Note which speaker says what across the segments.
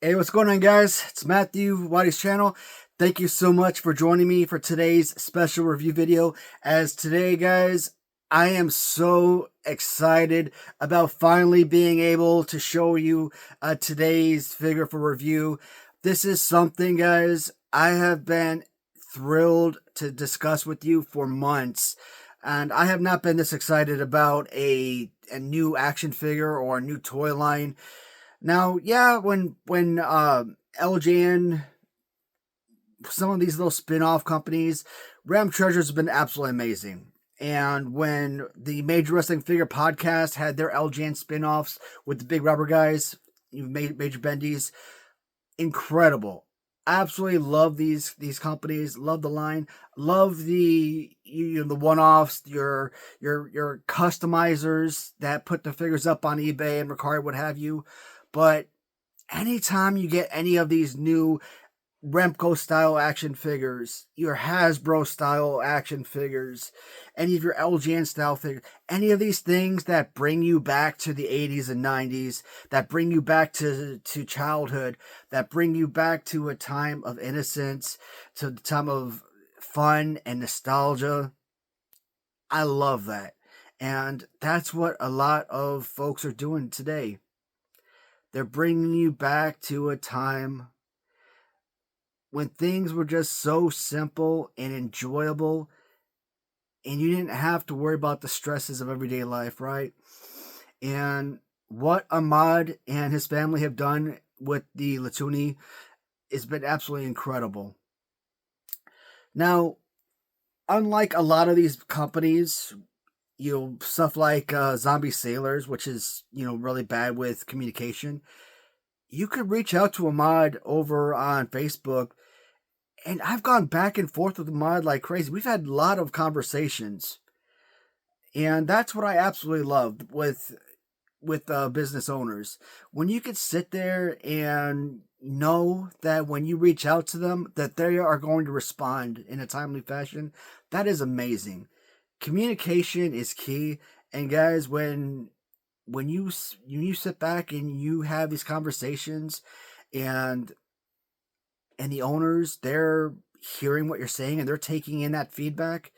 Speaker 1: Hey, what's going on, guys? It's Matthew, Waddy's channel. Thank you so much for joining me for today's special review video. As today, guys, I am so excited about finally being able to show you today's figure for review. This is something, guys, I have been thrilled to discuss with you for months. And I have not been this excited about a new action figure or a new toy line. Now, yeah, when LJN, some of these little spin-off companies, Ram Treasures have been absolutely amazing. And when the Major Wrestling Figure podcast had their LJN spin-offs with the big rubber guys, Major Bendies, incredible. Absolutely love these companies. Love the line. Love the the one-offs. Your customizers that put the figures up on eBay and Mercari, what have you. But anytime you get any of these new Remco style action figures, your Hasbro style action figures, any of your LJN style figures, any of these things that bring you back to the 80s and 90s, that bring you back to childhood, that bring you back to a time of innocence, to the time of fun and nostalgia. I love that. And that's what a lot of folks are doing today. They're bringing you back to a time when things were just so simple and enjoyable, and you didn't have to worry about the stresses of everyday life, right? And what Ahmad and his family have done with the Latoonie has been absolutely incredible. Now, unlike a lot of these companies, stuff like Zombie Sailors, which is, really bad with communication, you could reach out to Ahmad over on Facebook, and I've gone back and forth with Ahmad like crazy. We've had a lot of conversations, and that's what I absolutely love with business owners. When you could sit there and know that when you reach out to them, that they are going to respond in a timely fashion, that is amazing. Communication is key, and guys, when you sit back and you have these conversations, and the owners, they're hearing what you're saying and they're taking in that feedback,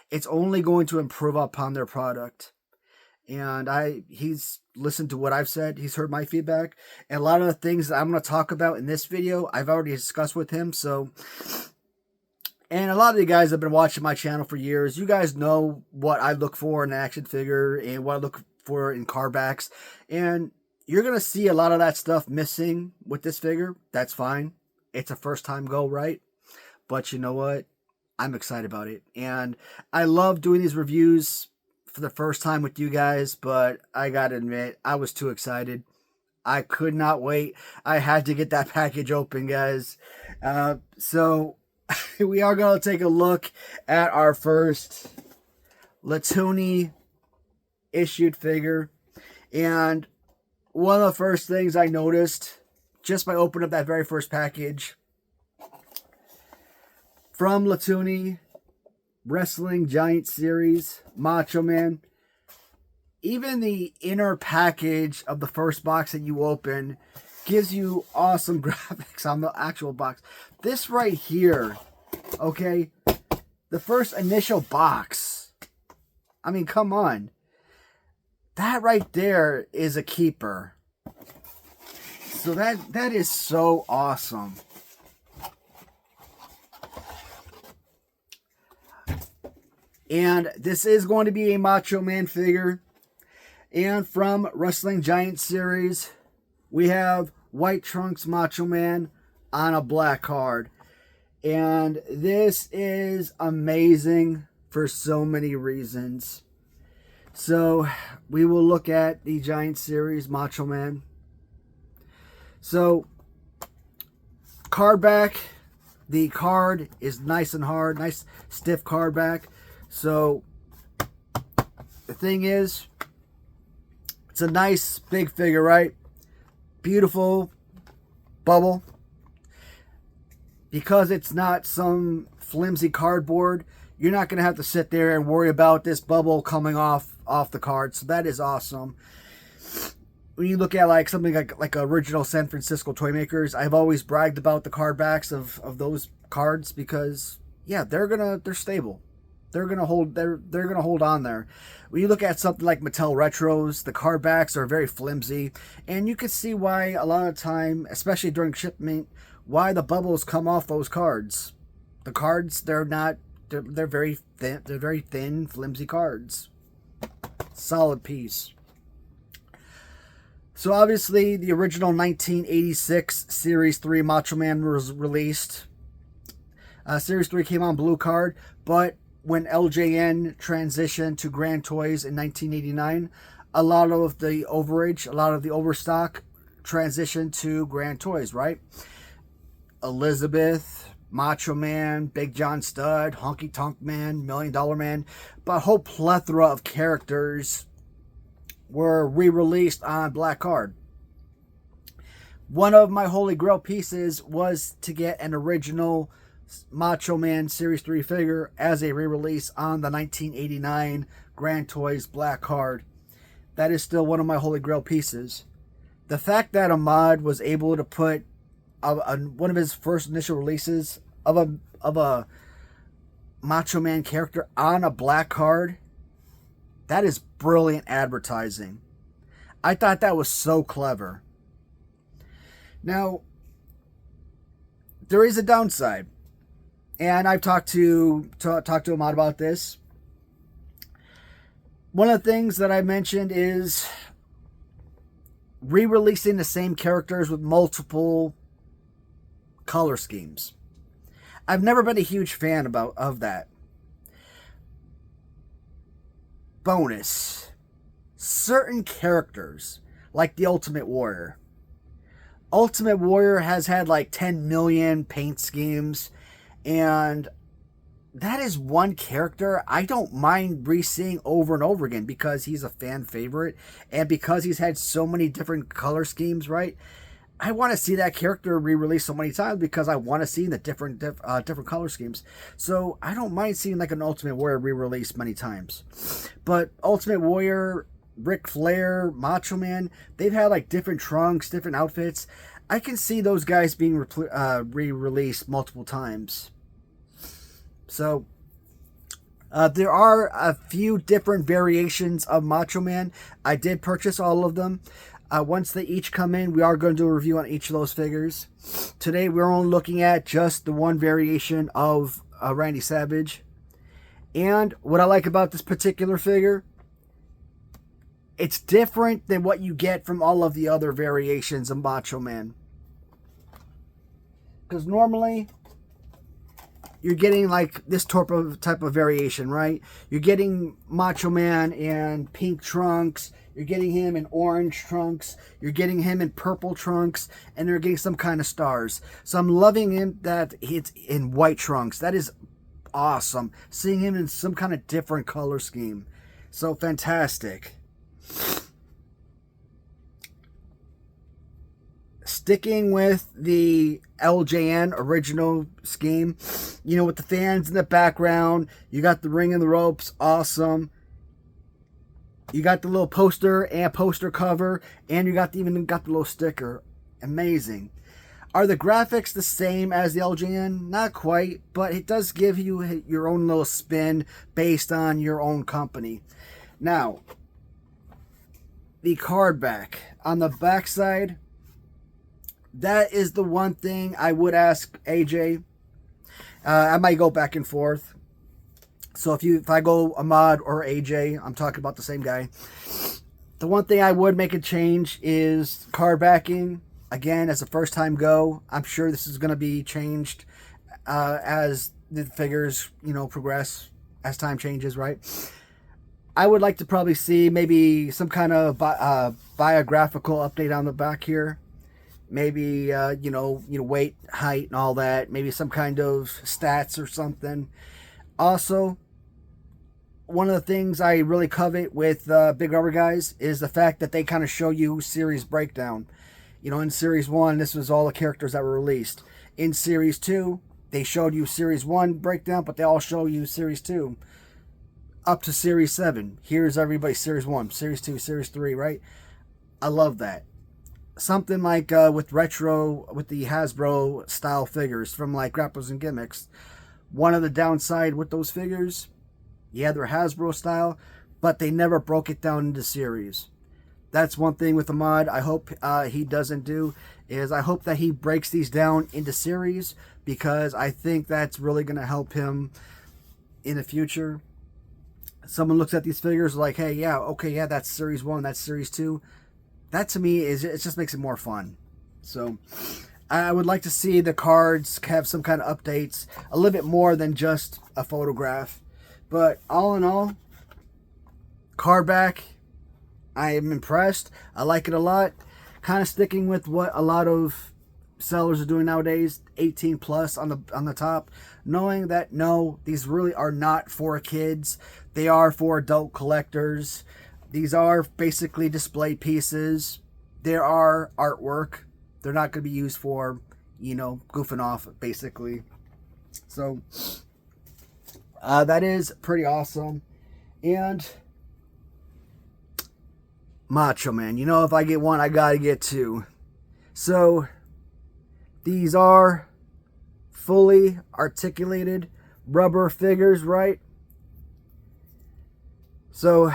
Speaker 1: it's only going to improve upon their product. And he's listened to what I've said. He's heard my feedback, and a lot of the things that I'm going to talk about in this video, I've already discussed with him. So. And a lot of you guys have been watching my channel for years. You guys know what I look for in an action figure and what I look for in card backs. And you're going to see a lot of that stuff missing with this figure. That's fine. It's a first time go, right? But you know what? I'm excited about it. And I love doing these reviews for the first time with you guys. But I got to admit, I was too excited. I could not wait. I had to get that package open, guys. So we are going to take a look at our first Latoonie issued figure. And one of the first things I noticed just by opening up that very first package from Latoonie Wrestling Giant Series Macho Man, even the inner package of the first box that you open gives you awesome graphics on the actual box. This right here, okay, the first initial box, I mean, come on. That right there is a keeper. So that is so awesome. And this is going to be a Macho Man figure. And from Wrestling Giant Series, we have White Trunks Macho Man on a black card. And this is amazing for so many reasons. So we will look at the Giant Series Macho Man. So card back. The card is nice and hard. Nice stiff card back. So the thing is, it's a nice big figure, right? Beautiful bubble. Because it's not some flimsy cardboard, you're not going to have to sit there and worry about this bubble coming off the card. So that is awesome. when you look at like something like original San Francisco toy makers, I've always bragged about the card backs of those cards because yeah, they're stable. They're gonna hold on there. When you look at something like Mattel Retros, the card backs are very flimsy, and you can see why a lot of time, especially during shipment, why the bubbles come off those cards. The cards they're very thin. They're very thin, flimsy cards. Solid piece. So obviously, the original 1986 Series 3 Macho Man was released. Series 3 came on blue card, but when LJN transitioned to Grand Toys in 1989, a lot of the overage, a lot of the overstock transitioned to Grand Toys, right? Elizabeth, Macho Man, Big John Studd, Honky Tonk Man, $1 Million Man, but a whole plethora of characters were re-released on black card. One of my holy grail pieces was to get an original Macho Man Series 3 figure as a re-release on the 1989 Grand Toys black card. That is still one of my holy grail pieces. The fact that Ahmad was able to put one of his first initial releases of a Macho Man character on a black card, that is brilliant advertising. I thought that was so clever. Now, there is a downside. And I've talked to Ahmad about this. One of the things that I mentioned is re-releasing the same characters with multiple color schemes. I've never been a huge fan of that. Bonus. Certain characters, like the Ultimate Warrior. Ultimate Warrior has had like 10 million paint schemes. And that is one character I don't mind re-seeing over and over again because he's a fan favorite and because he's had so many different color schemes, right? I want to see that character re-released so many times because I want to see the different color schemes. So I don't mind seeing like an Ultimate Warrior re-released many times. But Ultimate Warrior, Ric Flair, Macho Man, they've had like different trunks, different outfits. I can see those guys being re-released multiple times. So, there are a few different variations of Macho Man. I did purchase all of them. Once they each come in, we are going to do a review on each of those figures. Today, we're only looking at just the one variation of Randy Savage. And what I like about this particular figure, it's different than what you get from all of the other variations of Macho Man. Because normally, you're getting like this type of variation, right? You're getting Macho Man in pink trunks. You're getting him in orange trunks. You're getting him in purple trunks. And you're getting some kind of stars. So I'm loving him that it's in white trunks. That is awesome. Seeing him in some kind of different color scheme. So fantastic. Sticking with the LJN original scheme, you know, with the fans in the background, you got the ring and the ropes, awesome. You got the little poster and poster cover, and you even got the little sticker, amazing. Are the graphics the same as the LJN? Not quite, but it does give you your own little spin based on your own company. Now, the card back. On the back side, that is the one thing I would ask AJ. I might go back and forth. So if I go Ahmad or AJ, I'm talking about the same guy. The one thing I would make a change is card backing. Again, as a first time go, I'm sure this is going to be changed as the figures, progress, as time changes, right? I would like to probably see maybe some kind of biographical update on the back here. Maybe, weight, height, and all that. Maybe some kind of stats or something. Also, one of the things I really covet with Big Rubber Guys is the fact that they kind of show you series breakdown. In Series 1, this was all the characters that were released. In Series 2, they showed you Series 1 breakdown, but they all show you Series 2 up to Series 7. Here's everybody Series 1, Series 2, Series 3, right? I love that. Something like with the Hasbro style figures from like Grapplers and Gimmicks. One of the downside with those figures, yeah, they're Hasbro style, but they never broke it down into series. That's one thing with Ahmad I hope he doesn't do, is I hope that he breaks these down into series, because I think that's really going to help him in the future. Someone looks at these figures like, hey, yeah, okay, yeah, that's series 1, that's series 2. That to me is, it just makes it more fun. So I would like to see the cards have some kind of updates, a little bit more than just a photograph. But all in all, card back, I am impressed. I like it a lot. Kind of sticking with what a lot of sellers are doing nowadays, 18 plus on the top, knowing that no, these really are not for kids. They are for adult collectors. These are basically display pieces. There are artwork. They're not going to be used for, goofing off, basically. So that is pretty awesome. And Macho Man, if I get one, I gotta get two. So these are fully articulated rubber figures, right? So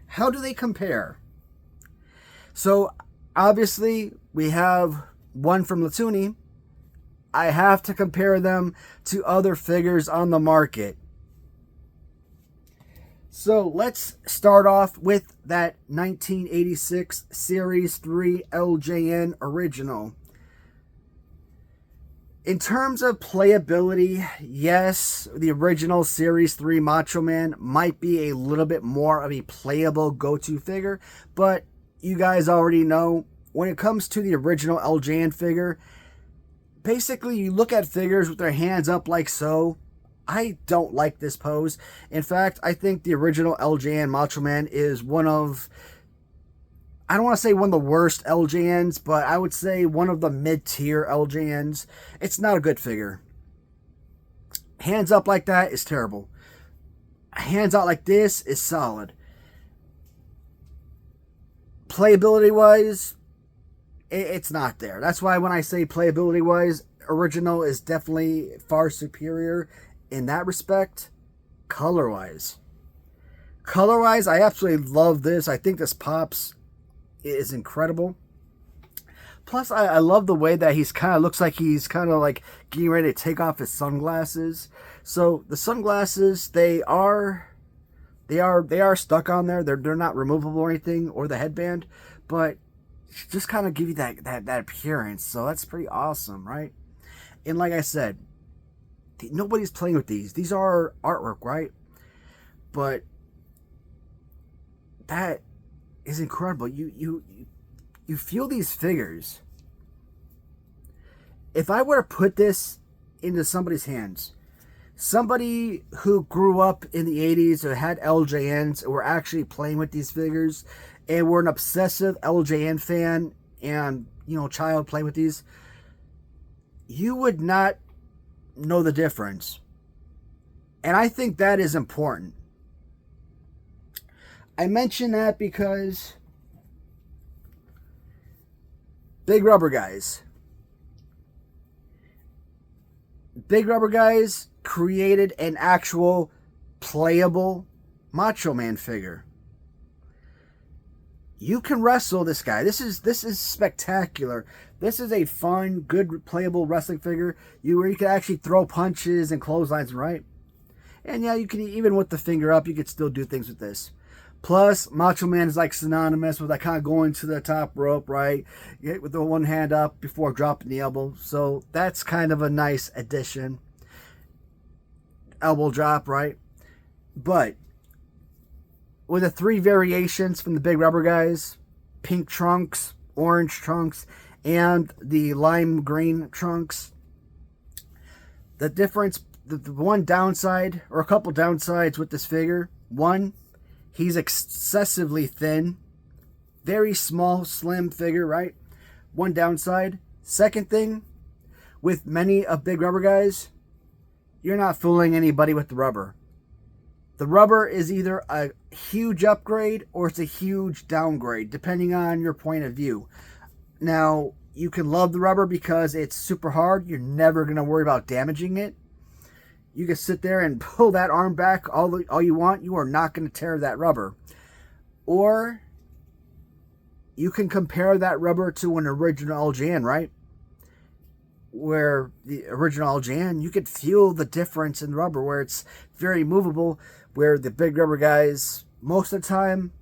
Speaker 1: how do they compare? So obviously we have one from Latoonie. I have to compare them to other figures on the market. So let's start off with that 1986 Series 3 LJN original. In terms of playability, yes, the original Series 3 Macho Man might be a little bit more of a playable go-to figure, but you guys already know, when it comes to the original LJN figure, basically you look at figures with their hands up like so. I don't like this pose. In fact, I think the original LJN Macho Man is one of, I don't want to say one of the worst LJNs, but I would say one of the mid-tier LJNs. It's not a good figure. Hands up like that is terrible. Hands out like this is solid. Playability-wise, it's not there. That's why when I say playability-wise, original is definitely far superior in that respect. Color-wise, I absolutely love this. I think this pops is incredible. Plus, I love the way that he's kind of looks like he's kind of like getting ready to take off his sunglasses. So the sunglasses, they are stuck on there. They're not removable or anything, or the headband, but just kind of give you that appearance. So that's pretty awesome, right? And like I said, nobody's playing with these. These are artwork, right? But that is incredible. You feel these figures. If I were to put this into somebody's hands, somebody who grew up in the 80s or had LJNs or were actually playing with these figures and were an obsessive LJN fan and, child playing with these, you would not know the difference. And I think that is important. I mention that because Big Rubber Guys created an actual playable Macho Man figure. You can wrestle this guy. This is spectacular. This is a fun, good, playable wrestling figure where you can actually throw punches and clotheslines, right? And yeah, you can, even with the finger up, you could still do things with this. Plus, Macho Man is like synonymous with like kind of going to the top rope, right? With the one hand up before dropping the elbow. So that's kind of a nice addition. Elbow drop, right? But with the 3 variations from the Big Rubber Guys, pink trunks, orange trunks, and the lime green trunks, the difference, the one downside, or a couple downsides with this figure: one, he's excessively thin, very small, slim figure, right? One downside. Second thing, with many of Big Rubber Guys, you're not fooling anybody with the rubber. The rubber is either a huge upgrade or it's a huge downgrade, depending on your point of view. Now, you can love the rubber because it's super hard. You're never going to worry about damaging it. You can sit there and pull that arm back all you want. You are not going to tear that rubber. Or you can compare that rubber to an original LJN, right? Where the original LJN, you could feel the difference in rubber, where it's very movable, where the big rubber guys, most of the time,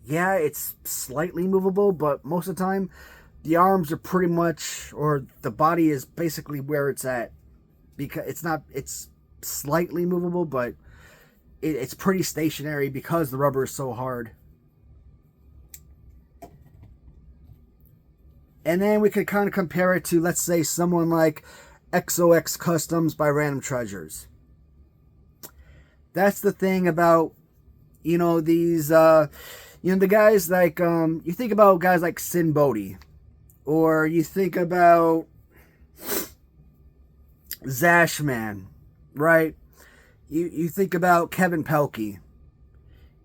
Speaker 1: yeah, it's slightly movable, but most of the time, the arms are pretty much, or the body is basically where it's at. Because it's slightly movable, but it's pretty stationary because the rubber is so hard. And then we could kind of compare it to, let's say, someone like XOX Customs by Random Treasures. That's the thing about, these, the guys like, you think about guys like Sin Bodhi, or you think about Zashman, right? You think about Kevin Pelkey.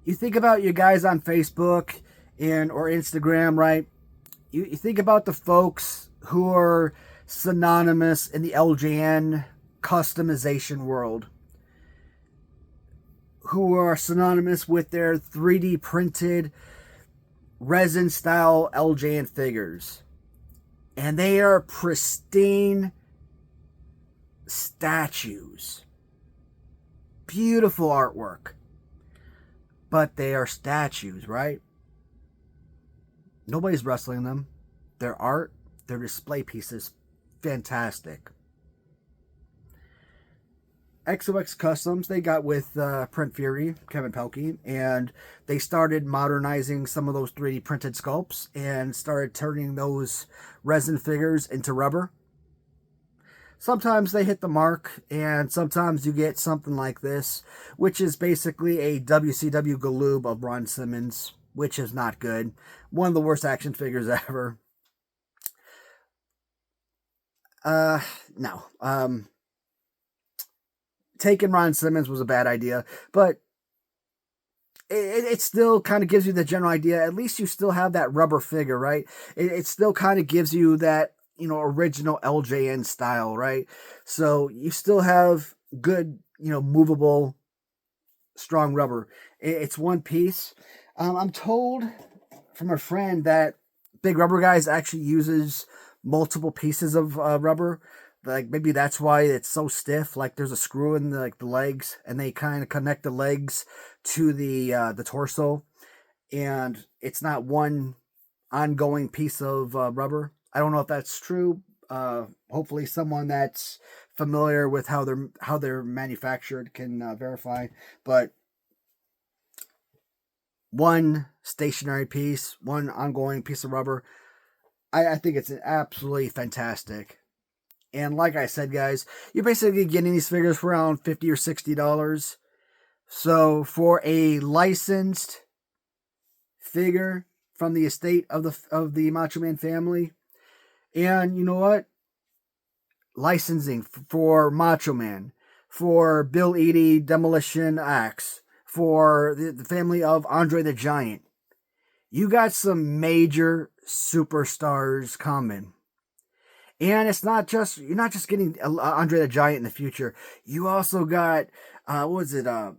Speaker 1: You think about your guys on Facebook or Instagram, right? You think about the folks who are synonymous in the LJN customization world, who are synonymous with their 3D printed resin style LJN figures. And they are pristine statues. Beautiful artwork. But they are statues, right? Nobody's wrestling them. Their art, their display pieces, fantastic. XOX Customs, they got with Print Fury, Kevin Pelkey, and they started modernizing some of those 3D printed sculpts and started turning those resin figures into rubber. Sometimes they hit the mark, and sometimes you get something like this, which is basically a WCW Galoob of Ron Simmons, which is not good. One of the worst action figures ever. No. Taking Ron Simmons was a bad idea, but it still kind of gives you the general idea. At least you still have that rubber figure, right? It still kind of gives you that, original LJN style, right? So you still have good, movable, strong rubber. It's one piece. I'm told from a friend that Big Rubber Guys actually uses multiple pieces of rubber. Like, maybe that's why it's so stiff. Like, there's a screw in the legs, and they kind of connect the legs to the torso, and it's not one ongoing piece of rubber. I don't know if that's true. Hopefully, someone that's familiar with how they're manufactured can verify. But one stationary piece, one ongoing piece of rubber, I think it's absolutely fantastic. And like I said, guys, you're basically getting these figures for around $50 or $60. So for a licensed figure from the estate of the Macho Man family, and you know what? Licensing for Macho Man, for Bill Eadie, Demolition Axe, for the family of Andre the Giant. You got some major superstars coming. And you're not just getting Andre the Giant in the future. You also got, Andre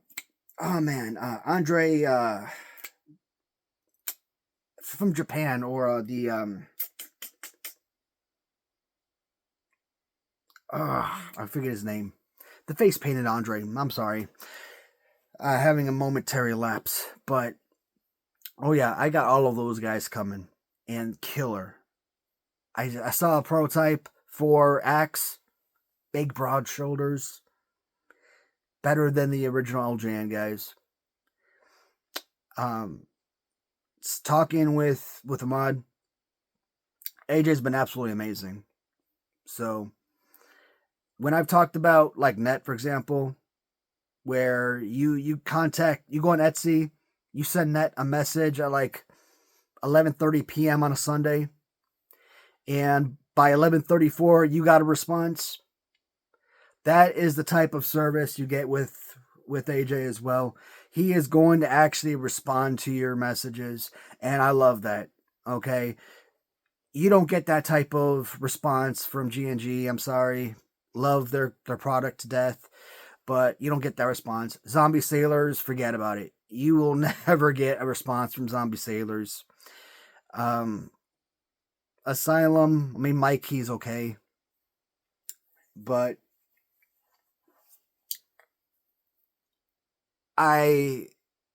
Speaker 1: from Japan, or I forget his name. The face painted Andre. I'm sorry. Having a momentary lapse. But, oh yeah, I got all of those guys coming. And killer. I saw a prototype for Axe. Big, broad shoulders. Better than the original LJN guys. Talking with Ahmad, AJ's been absolutely amazing. So, when I've talked about, like, Net, for example, where you go on Etsy, you send Net a message at like 11:30 p.m. on a Sunday, and by 11:34 you got a response. That is the type of service you get with with AJ as well. He is going to actually respond to your messages, and I love that. Okay, you don't get that type of response from G&G. I'm sorry, love their product to death, but you don't get that response. Zombie Sailors, forget about it. You will never get a response from Zombie Sailors. Asylum, I mean, Mike, he's okay, but I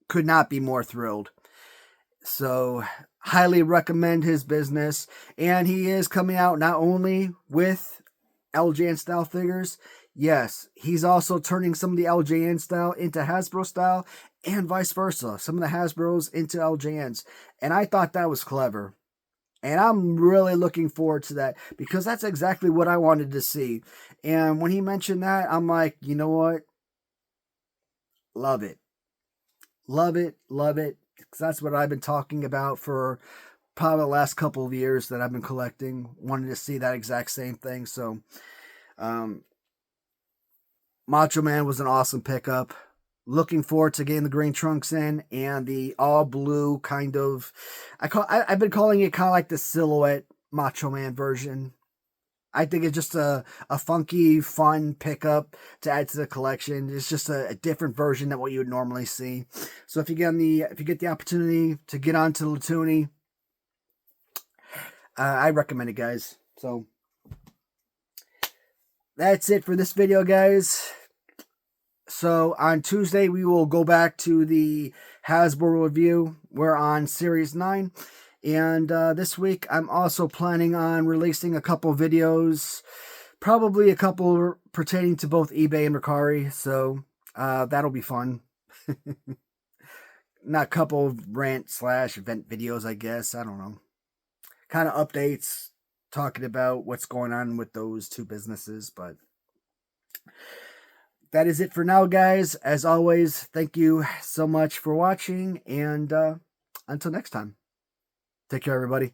Speaker 1: could not be more thrilled. So, highly recommend his business. And he is coming out not only with LJN style figures, yes, he's also turning some of the LJN style into Hasbro style and vice versa. Some of the Hasbros into LJNs. And I thought that was clever. And I'm really looking forward to that because that's exactly what I wanted to see. And when he mentioned that, I'm like, you know what? Love it. Love it. Love it. Because that's what I've been talking about for probably the last couple of years that I've been collecting. Wanted to see that exact same thing. So, Macho Man was an awesome pickup. Looking forward to getting the green trunks in and the all blue kind of. I've been calling it kind of like the silhouette Macho Man version. I think it's just a funky, fun pickup to add to the collection. It's just a different version than what you would normally see. So if you get the opportunity to get onto Latoonie, I recommend it, guys. So that's it for this video, guys. So on Tuesday, we will go back to the Hasbro review. We're on Series 9. And this week, I'm also planning on releasing a couple videos, probably a couple pertaining to both eBay and Mercari. So that'll be fun. Not a couple of rant/event videos, I guess. I don't know. Kind of updates, talking about what's going on with those two businesses, but that is it for now, guys. As always, thank you so much for watching, and until next time, take care, everybody.